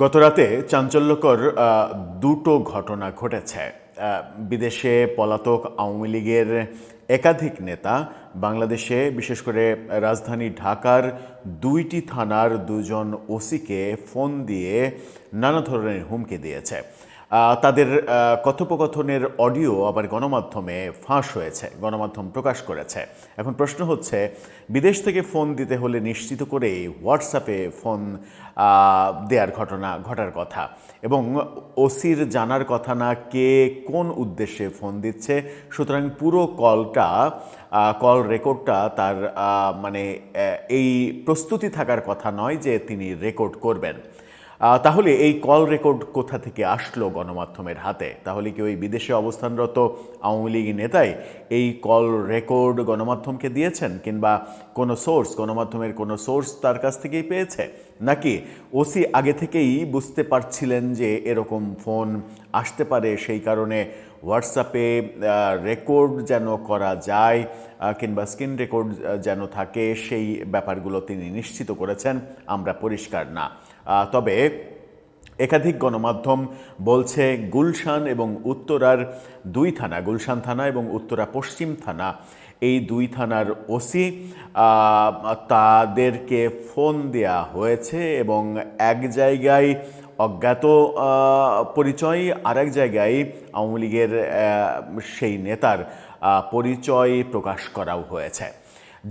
গতরাতে চাঞ্চল্যকর দুটো ঘটনা ঘটেছে। বিদেশে পলাতক আওয়ামী লীগের একাধিক নেতা বাংলাদেশে বিশেষ করে রাজধানী ঢাকার দুইটি থানার দুজন ওসিকে ফোন দিয়ে নানা ধরনের হুমকি দিয়েছে। তাদের কথোপকথনের অডিও আবার গণমাধ্যমে ফাঁস হয়েছে, গণমাধ্যম প্রকাশ করেছে। এখন প্রশ্ন হচ্ছে, বিদেশ থেকে ফোন দিতে হলে নিশ্চিত করেই হোয়াটসঅ্যাপে ফোন দেওয়ার ঘটার কথা, এবং ওসির জানার কথা না কে কোন উদ্দেশ্যে ফোন দিচ্ছে। সুতরাং পুরো কল রেকর্ডটা তার মানে এই প্রস্তুতি থাকার কথা নয় যে তিনি রেকর্ড করবেন। তাহলে এই কল রেকর্ড কোথা থেকে আসলো গণমাধ্যমের হাতে? তাহলে কি ওই বিদেশে অবস্থানরত আওয়ামী লীগ নেতাই এই কল রেকর্ড গণমাধ্যমকে দিয়েছেন, কিংবা কোনো সোর্স, গণমাধ্যমের কোনো সোর্স তার কাছ থেকেই পেয়েছে? নাকি ওসি আগে থেকেই বুঝতে পারছিলেন যে এরকম ফোন আসতে পারে, সেই কারণে হোয়াটসঅ্যাপে রেকর্ড যেন করা যায় কিংবা স্ক্রিন রেকর্ড যেন থাকে, সেই ব্যাপারগুলো তিনি নিশ্চিত করেছেন? আমরা পরিষ্কার না। তবে একাধিক গণমাধ্যম বলছে গুলশান এবং উত্তরার দুই থানা, গুলশান থানা এবং উত্তরা পশ্চিম থানা, এই দুই থানার ওসি তাদেরকে ফোন দেয়া হয়েছে এবং এক জায়গায় অজ্ঞাত পরিচয়, আর এক জায়গায় আওয়ামী লীগের সেই নেতার পরিচয় প্রকাশ করাও হয়েছে।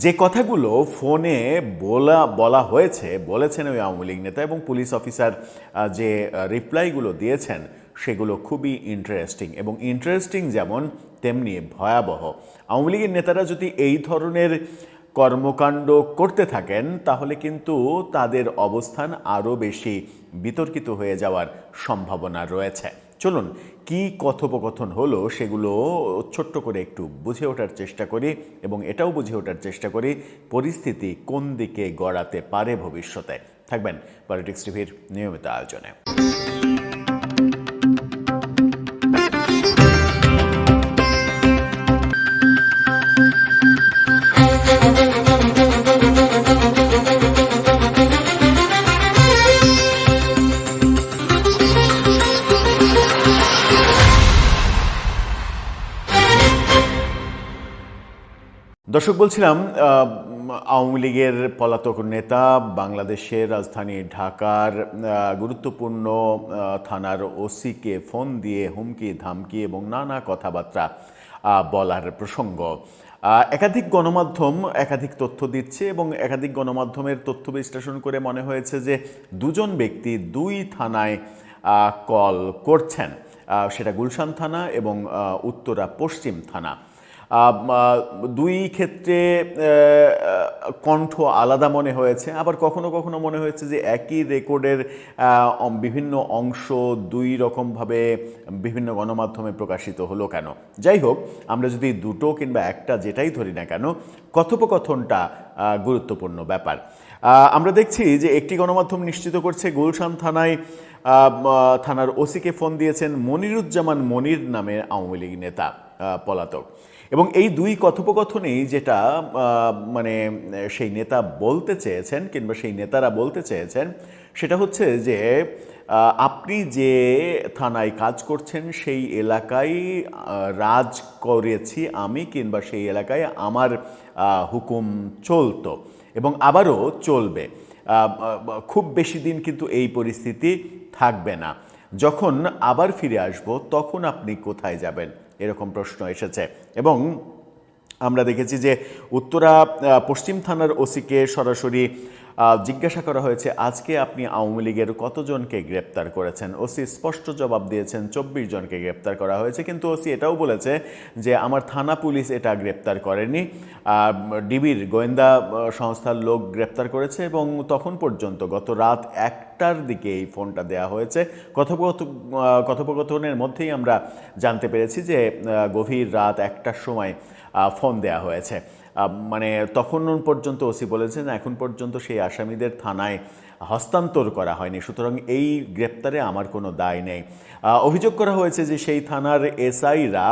যে কথাগুলো ফোনে বলেছেন ওই আওয়ামী লীগ নেতা এবং পুলিশ অফিসার যে রিপ্লাইগুলো দিয়েছেন, সেগুলো খুবই ইন্টারেস্টিং যেমন তেমনি ভয়াবহ। আওয়ামী লীগের নেতারা যদি এই ধরনের কর্মকাণ্ড করতে থাকেন, তাহলে কিন্তু তাদের অবস্থান আরও বেশি বিতর্কিত হয়ে যাওয়ার সম্ভাবনা রয়েছে। চলুন কি কথোপকথন হলো সেগুলো ছোট্ট করে একটু বুঝে ওঠার চেষ্টা করি, এবং এটাও বুঝে ওঠার চেষ্টা করি পরিস্থিতি কোন দিকে গড়াতে পারে ভবিষ্যতে। থাকবেন পলিটিক্স টিভির নিয়মিত আয়োজনে। দর্শক, বলছিলাম আওয়ামী লীগের পলাতক নেতা বাংলাদেশের রাজধানী ঢাকার গুরুত্বপূর্ণ থানার ওসিকে ফোন দিয়ে হুমকি ধামকি এবং নানা কথাবার্তা বলার প্রসঙ্গ। একাধিক গণমাধ্যম একাধিক তথ্য দিচ্ছে এবং একাধিক গণমাধ্যমের তথ্য বিশ্লেষণ করে মনে হয়েছে যে দুজন ব্যক্তি দুই থানায় কল করছেন, সেটা গুলশান থানা এবং উত্তরা পশ্চিম থানা। দুই ক্ষেত্রে কণ্ঠ আলাদা মনে হয়েছে, আবার কখনো কখনো মনে হয়েছে যে একই রেকর্ডের বিভিন্ন অংশ দুই রকমভাবে বিভিন্ন গণমাধ্যমে প্রকাশিত হলো কেন। যাই হোক, আমরা যদি দুটো কিংবা একটা যেটাই ধরি না কেন, কথোপকথনটা গুরুত্বপূর্ণ ব্যাপার। আমরা দেখছি যে একটি গণমাধ্যম নিশ্চিত করছে গুলশান থানার ওসিকে ফোন দিয়েছেন মনিরুজ্জামান মনির নামে আওয়ামী লীগ নেতা পলাতক, এবং এই দুই কথোপকথনেই যেটা মানে সেই নেতা বলতে চেয়েছেন কিংবা সেই নেতারা বলতে চেয়েছেন, সেটা হচ্ছে যে আপনি যে থানায় কাজ করছেন সেই এলাকায় রাজ করেছি আমি, কিংবা সেই এলাকায় আমার হুকুম চলতো এবং আবারও চলবে। খুব বেশি দিন কিন্তু এই পরিস্থিতি থাকবে না। যখন আবার ফিরে আসব তখন আপনি কোথায় যাবেন, এরকম প্রশ্ন এসেছে। এবং আমরা দেখেছি যে উত্তরা পশ্চিম থানার ওসিকে সরাসরি জিজ্ঞাসা করা হয়েছে, আজকে আপনি আওয়ামী লীগের কতজনকে গ্রেপ্তার করেছেন? ওসি স্পষ্ট জবাব দিয়েছেন 24 জনকে গ্রেপ্তার করা হয়েছে, কিন্তু ওসি এটাও বলেছে যে আমার থানা পুলিশ এটা গ্রেপ্তার করেনি, ডিবির গোয়েন্দা সংস্থার লোক গ্রেপ্তার করেছে, এবং তখন পর্যন্ত গত রাত 1টার দিকে এই ফোনটা দেওয়া হয়েছে। কথোপকথনের মধ্যেই আমরা জানতে পেরেছি যে গভীর রাত 1টার সময় ফোন দেয়া হয়েছে। মানে তখন পর্যন্ত ওসি বলেছেন এখন পর্যন্ত সেই আসামিদের থানায় হস্তান্তর করা হয়নি, সুতরাং এই গ্রেপ্তারে আমার কোনো দায় নেই। অভিযোগ করা হয়েছে যে সেই থানার এসআইরা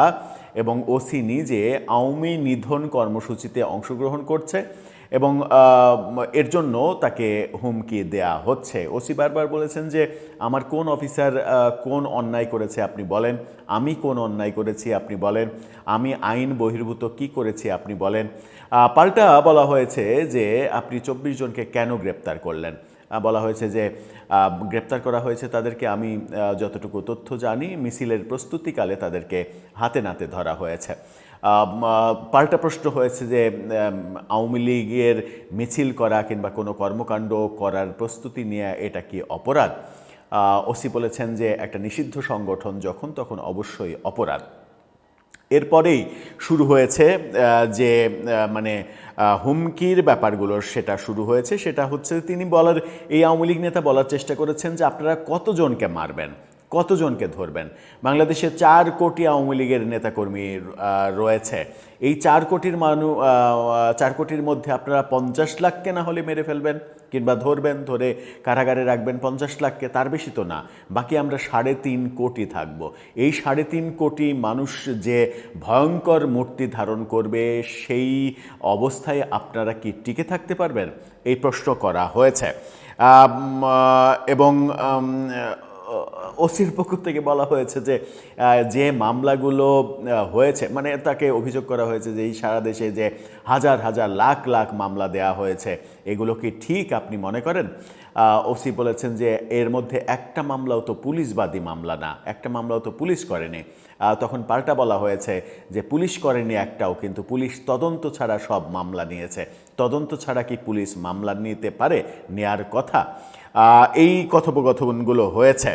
এবং ওসি নিজে আওয়ামী নিধন কর্মসূচিতে অংশগ্রহণ করছে এবং এর জন্য তাকে হুমকি দেয়া হচ্ছে। ওসি বারবার বলেছেন যে আমার কোন অফিসার কোন অন্যায় করেছে আপনি বলেন, আমি কোন অন্যায় করেছি আপনি বলেন, আমি আইন বহির্ভূত কি করেছি আপনি বলেন। পাল্টা বলা হয়েছে যে আপনি 24 জনকে কেন গ্রেপ্তার করলেন। বলা হয়েছে যে গ্রেপ্তার করা হয়েছে তাদেরকে, আমি যতটুকু তথ্য জানি মিছিলের প্রস্তুতিকালে তাদেরকে হাতে নাতে ধরা হয়েছে। পাল্টা প্রশ্ন হয়েছে যে আওয়ামী লীগের মিছিল করা কিংবা কোনো কর্মকাণ্ড করার প্রস্তুতি নেওয়া এটা কি অপরাধ। ওসি বলেছেন যে একটা নিষিদ্ধ সংগঠন যখন তখন অবশ্যই অপরাধ। এরপরেই শুরু হয়েছে যে মানে হুমকির ব্যাপারগুলোর সেটা শুরু হয়েছে। সেটা হচ্ছে তিনি বলার, এই আওয়ামী লীগ নেতা বলার চেষ্টা করেছেন যে আপনারা কতজনকে মারবেন, কতজনকে ধরবেন। বাংলাদেশে 4 কোটি আওয়ামী লীগের নেতাকর্মী রয়েছে। এই 4 কোটির 4 কোটির মধ্যে আপনারা 50 লাখকে না হলে মেরে ফেলবেন কিংবা ধরবেন, ধরে কারাগারে রাখবেন 50 লাখকে, তার বেশি তো না। বাকি আমরা 3.5 কোটি থাকব। এই 3.5 কোটি মানুষ যে ভয়ঙ্কর মূর্তি ধারণ করবে, সেই অবস্থায় আপনারা কি টিকে থাকতে পারবেন, এই প্রশ্ন করা হয়েছে। এবং ওসির পক্ষ থেকে বলা হয়েছে যে যে মামলাগুলো হয়েছে, মানে তাকে অভিযোগ করা হয়েছে যে এই সারা দেশে যে হাজার হাজার লাখ লাখ মামলা দেয়া হয়েছে, এগুলো কি ঠিক আপনি মনে করেন। ওসি বলেছেন যে এর মধ্যে একটা মামলাও তো পুলিশবাদী মামলা না, একটা মামলাও তো পুলিশ করেনি। তখন পাল্টা বলা হয়েছে যে পুলিশ করেনি একটাও, কিন্তু পুলিশ তদন্ত ছাড়া সব মামলা নিয়েছে। তদন্ত ছাড়া কি পুলিশ মামলা নিতে পারে? নেয়ার কথা। এই কথোপকথনগুলো হয়েছে।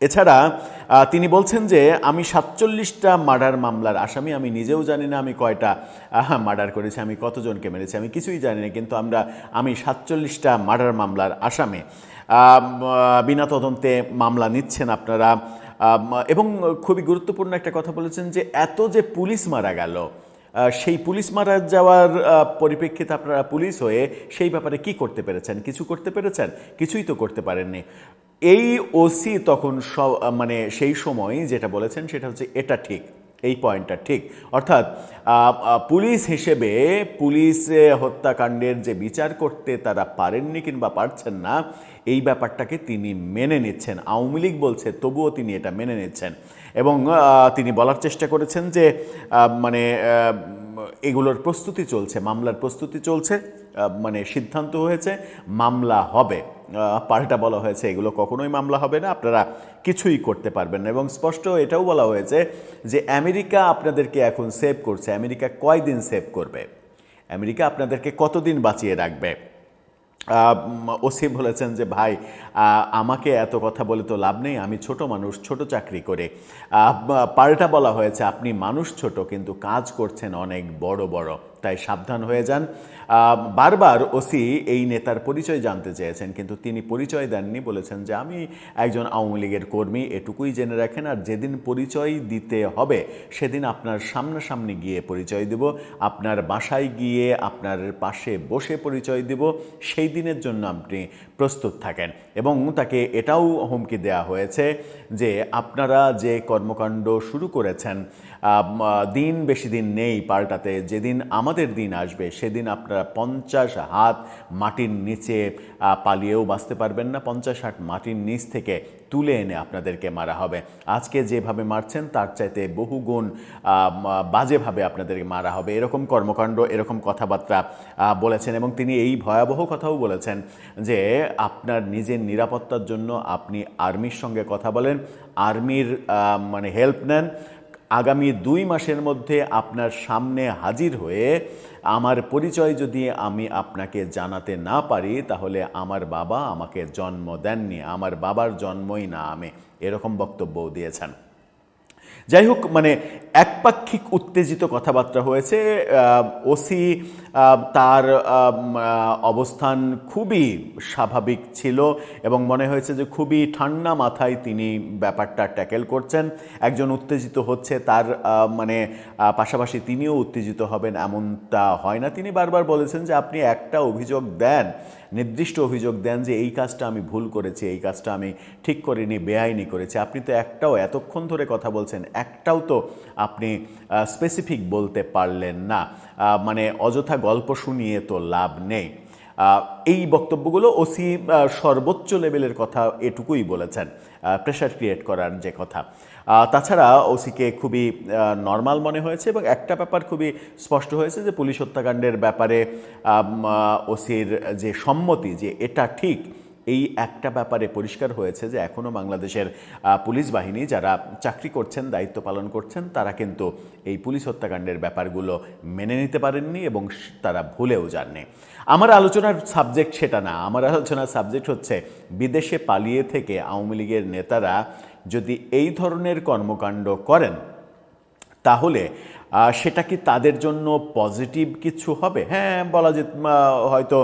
এছাড়া তিনি বলছেন যে আমি 47টা মার্ডার মামলার আসামি, আমি নিজেও জানি না আমি কয়টা মার্ডার করেছি, আমি কতজনকে মেরেছি, আমি কিছুই জানি না, কিন্তু আমি 47টা মার্ডার মামলার আসামি। বিনা তদন্তে মামলা নিচ্ছেন আপনারা। এবং খুবই গুরুত্বপূর্ণ একটা কথা বলেছেন যে এত যে পুলিশ মারা গেল, সেই পুলিশ মারা যাওয়ার পরিপ্রেক্ষিতে আপনারা পুলিশ হয়ে সেই ব্যাপারে কি করতে পেরেছেন? কিছু করতে পেরেছেন? কিছুই তো করতে পারেননি। এই ওসি তখন মানে সেই সময় যেটা বলেছেন সেটা হচ্ছে এটা ঠিক, এই পয়েন্টটা ঠিক। অর্থাৎ পুলিশ হিসেবে পুলিশ হত্যাকাণ্ডের যে বিচার করতে তারা পারেননি কিংবা পারছেন না, এই ব্যাপারটাকে তিনি মেনে নিচ্ছেন। আওয়ামী লীগ বলছে তবুও তিনি এটা মেনে নিচ্ছেন। এবং তিনি বলার চেষ্টা করেছেন যে মানে এগুলোর প্রস্তুতি চলছে, মামলার প্রস্তুতি চলছে, মানে সিদ্ধান্ত হয়েছে মামলা হবে। পাল্টা বলা হয়েছে এগুলো কখনোই মামলা হবে না, আপনারা কিছুই করতে পারবেন না। এবং স্পষ্ট এটাও বলা হয়েছে যে আমেরিকা আপনাদেরকে এখন সেভ করছে। আমেরিকা কয়দিন সেভ করবে? আমেরিকা আপনাদেরকে কতদিন বাঁচিয়ে রাখবে? ওসি বলেছেন যে ভাই আমাকে এত কথা বলে তো লাভ নেই, আমি ছোট মানুষ, ছোট চাকরি করে। পাল্টা বলা হয়েছে আপনি মানুষ ছোট কিন্তু কাজ করছেন অনেক বড় বড়, তাই সাবধান হয়ে যান। বারবার ওসি এই নেতার পরিচয় জানতে চেয়েছেন, কিন্তু তিনি পরিচয় দেননি। বলেছেন যে আমি একজন আওয়ামী লীগের কর্মী, এটুকুই জেনে রাখেন, আর যেদিন পরিচয় দিতে হবে সেদিন আপনার সামনাসামনি গিয়ে পরিচয় দেব, আপনার বাসায় গিয়ে আপনার পাশে বসে পরিচয় দেব, সেই দিনের জন্য আপনি প্রস্তুত থাকেন। এবং তাকে এটাও হুমকি দেওয়া হয়েছে যে আপনারা যে কর্মকাণ্ড শুরু করেছেন, দিন বেশি দিন নেই পাল্টাতে, যেদিন আমাদের দিন আসবে সেদিন আপনারা 50 হাত মাটির নিচে পালিয়েও বাঁচতে পারবেন না। 50 হাত মাটির নিচ থেকে তুলে এনে আপনাদেরকে মারা হবে। আজকে যেভাবে মারছেন তার চাইতে বহুগুণ বাজেভাবে আপনাদেরকে মারা হবে, এরকম কর্মকাণ্ড, এরকম কথাবার্তা বলেছেন। এবং তিনি এই ভয়াবহ কথাও বলেছেন যে আপনার নিজের নিরাপত্তার জন্য আপনি আর্মির সঙ্গে কথা বলেন, আর্মির মানে হেল্প নেন। আগামী 2 মাসের মধ্যে আপনার সামনে হাজির হয়ে আমার পরিচয় যদি আমি আপনাকে জানাতে না পারি, তাহলে আমার বাবা আমাকে জন্ম দেননি, আমার বাবার জন্মই না আমি, এরকম বক্তব্যও দিয়েছেন। যাই হোক, মানে একপাক্ষিক উত্তেজিত কথাবার্তা হয়েছে। ওসি তার অবস্থান খুবই স্বাভাবিক ছিল এবং মনে হয়েছে যে খুবই ঠান্ডা মাথায় তিনি ব্যাপারটা ট্যাকেল করছেন। একজন উত্তেজিত হচ্ছে, তার মানে পাশাপাশি তিনিও উত্তেজিত হবেন এমনটা হয় না। তিনি বারবার বলেছেন যে আপনি একটা অভিযোগ দেন, নির্দিষ্ট অভিযোগ দেন যে এই কাজটা আমি ভুল করেছি, এই কাজটা আমি ঠিক করিনি, বেআইনি করেছি, আপনি তো একটাও, এতক্ষণ ধরে কথা বলছেন, একটাও তো আপনি স্পেসিফিক বলতে পারলেন না। মানে অযথা গল্প শুনিয়ে তো লাভ নেই। এই বক্তব্যগুলো ওসি সর্বোচ্চ লেভেলের কথা এটুকুই বলেছেন, প্রেশার ক্রিয়েট করার যে কথা। তাছাড়া ওসিকে খুবই নর্মাল মনে হয়েছে এবং একটা ব্যাপার খুবই স্পষ্ট হয়েছে যে পুলিশ হত্যাকাণ্ডের ব্যাপারে ওসির যে সম্মতি যে এটা ঠিক, এই একটা ব্যাপারে পরিষ্কার হয়েছে যে এখনও বাংলাদেশের পুলিশ বাহিনী যারা চাকরি করছেন, দায়িত্ব পালন করছেন, তারা কিন্তু এই পুলিশ হত্যাকাণ্ডের ব্যাপারগুলো মেনে নিতে পারেননি এবং তারা ভুলেও যাননি। আমার আলোচনার সাবজেক্ট সেটা না। আমার আলোচনার সাবজেক্ট হচ্ছে বিদেশে পালিয়ে থেকে আওয়ামী লীগের নেতারা যদি এই ধরনের কর্মকাণ্ড করেন তাহলে সেটা কি তাদের জন্য পজিটিভ কিছু হবে? হ্যাঁ, বলা যে হয়তো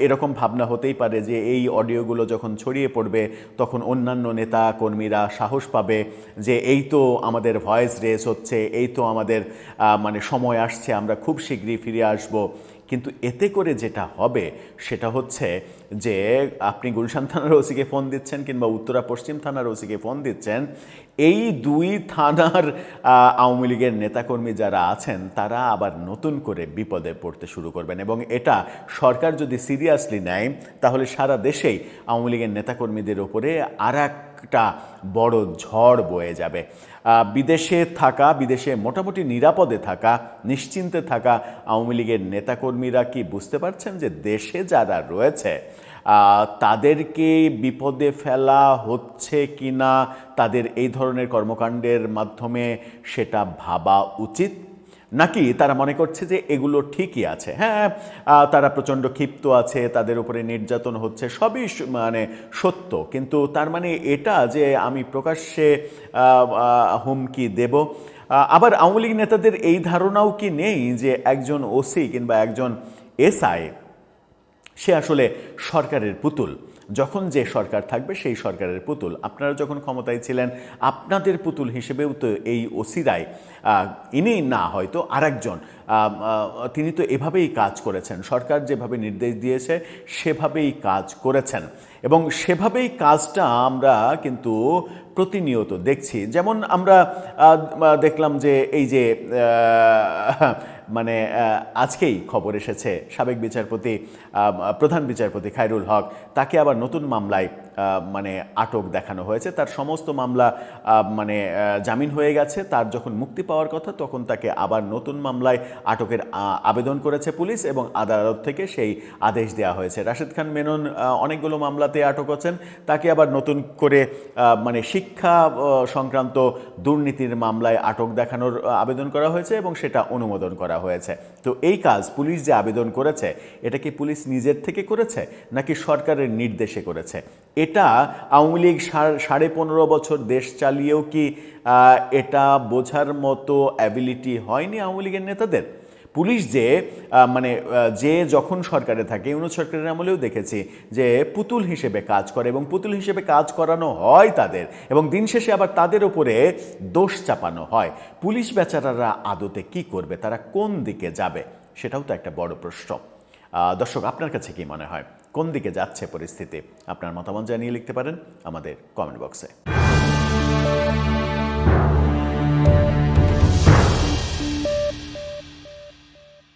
এরকম ভাবনা হতেই পারে যে এই অডিওগুলো যখন ছড়িয়ে পড়বে তখন অন্যান্য নেতা কর্মীরা সাহস পাবে যে এই তো আমাদের ভয়েস রেস হচ্ছে, এই তো আমাদের মানে সময় আসছে, আমরা খুব শীঘ্রই ফিরে আসব। কিন্তু এতে করে যেটা হবে সেটা হচ্ছে যে আপনি গুলশান থানার ওসিকে ফোন দিচ্ছেন কিংবা উত্তরা পশ্চিম থানার ওসিকে ফোন দিচ্ছেন, এই দুই থানার আওয়ামী লীগের নেতাকর্মী যারা আছেন তারা আবার নতুন করে বিপদে পড়তে শুরু করবেন এবং এটা সরকার যদি সিরিয়াসলি নেয় তাহলে সারা দেশেই আওয়ামী লীগের নেতাকর্মীদের ওপরে আর একটা বড় ঝড় বয়ে যাবে। বিদেশে থাকা, বিদেশে মোটামুটি নিরাপদে থাকা, নিশ্চিন্তে থাকা আওয়ামী লীগের নেতাকর্মীরা কি বুঝতে পারছেন যে দেশে যারা রয়েছে তাদেরকে বিপদে ফেলা হচ্ছে কিনা, তাদের এই ধরনের কর্মকাণ্ডের মাধ্যমে সেটা ভাবা উচিত? নাকি তারা মনে করছে যে এগুলো ঠিকই আছে? হ্যাঁ, তারা প্রচণ্ড ক্ষিপ্ত আছে, তাদের উপরে নির্যাতন হচ্ছে, সবই মানে সত্য, কিন্তু তার মানে এটা যে আমি প্রকাশ্যে হুমকি দেব? আবার আওয়ামী লীগ নেতাদের এই ধারণাও কি নেই যে একজন ওসি কিংবা একজন এসআই সে আসলে সরকারের পুতুল, যখন যে সরকার থাকবে সেই সরকারের পুতুল? আপনারা যখন ক্ষমতায় ছিলেন আপনাদের পুতুল হিসেবেও তো এই ওসিরাই, ইনি না হয়তো আরেকজন, তিনি তো এভাবেই কাজ করেছেন, সরকার যেভাবে নির্দেশ দিয়েছে সেভাবেই কাজ করেছেন এবং সেভাবেই কাজটা আমরা কিন্তু প্রতিনিয়ত দেখছি। যেমন আমরা দেখলাম যে এই যে মানে আজকেই খবর এসেছে সাবেক বিচারপতি, প্রধান বিচারপতি খায়রুল হক, তাকে আবার নতুন মামলায় মানে আটক দেখানো হয়েছে। তার সমস্ত মামলা মানে জামিন হয়ে গেছে, তার যখন মুক্তি পাওয়ার কথা তখন তাকে আবার নতুন মামলায় আটকের আবেদন করেছে পুলিশ এবং আদালত থেকে সেই আদেশ দেওয়া হয়েছে। রাশেদ খান মেনন অনেকগুলো মামলাতে আটক আছেন, তাকে আবার নতুন করে মানে শিক্ষা সংক্রান্ত দুর্নীতির মামলায় আটক দেখানোর আবেদন করা হয়েছে এবং সেটা অনুমোদন করা হয়েছে। তো এই কাজ পুলিশ যে আবেদন করেছে এটা কি পুলিশ নিজের থেকে করেছে নাকি সরকারের নির্দেশে করেছে? এটা আওয়ামী লীগ 15.5 বছর দেশ চালিয়েও কি এটা বোঝার মতো অ্যাবিলিটি হয়নি আওয়ামী লীগের নেতাদের? পুলিশ যে মানে যে যখন সরকারে থাকে, ইউনূস সরকারের আমলেও দেখেছি যে পুতুল হিসেবে কাজ করে এবং পুতুল হিসেবে কাজ করানো হয় তাদের এবং দিন শেষে আবার তাদের উপরে দোষ চাপানো হয়। পুলিশ বেচারারা আদতে কি করবে, তারা কোন দিকে যাবে, সেটাও তো একটা বড় প্রশ্ন। দর্শক, আপনার কাছে কি মনে হয় কোন দিকে যাচ্ছে পরিস্থিতি? আপনার মতামত জানিয়ে লিখতে পারেন আমাদের কমেন্ট বক্সে।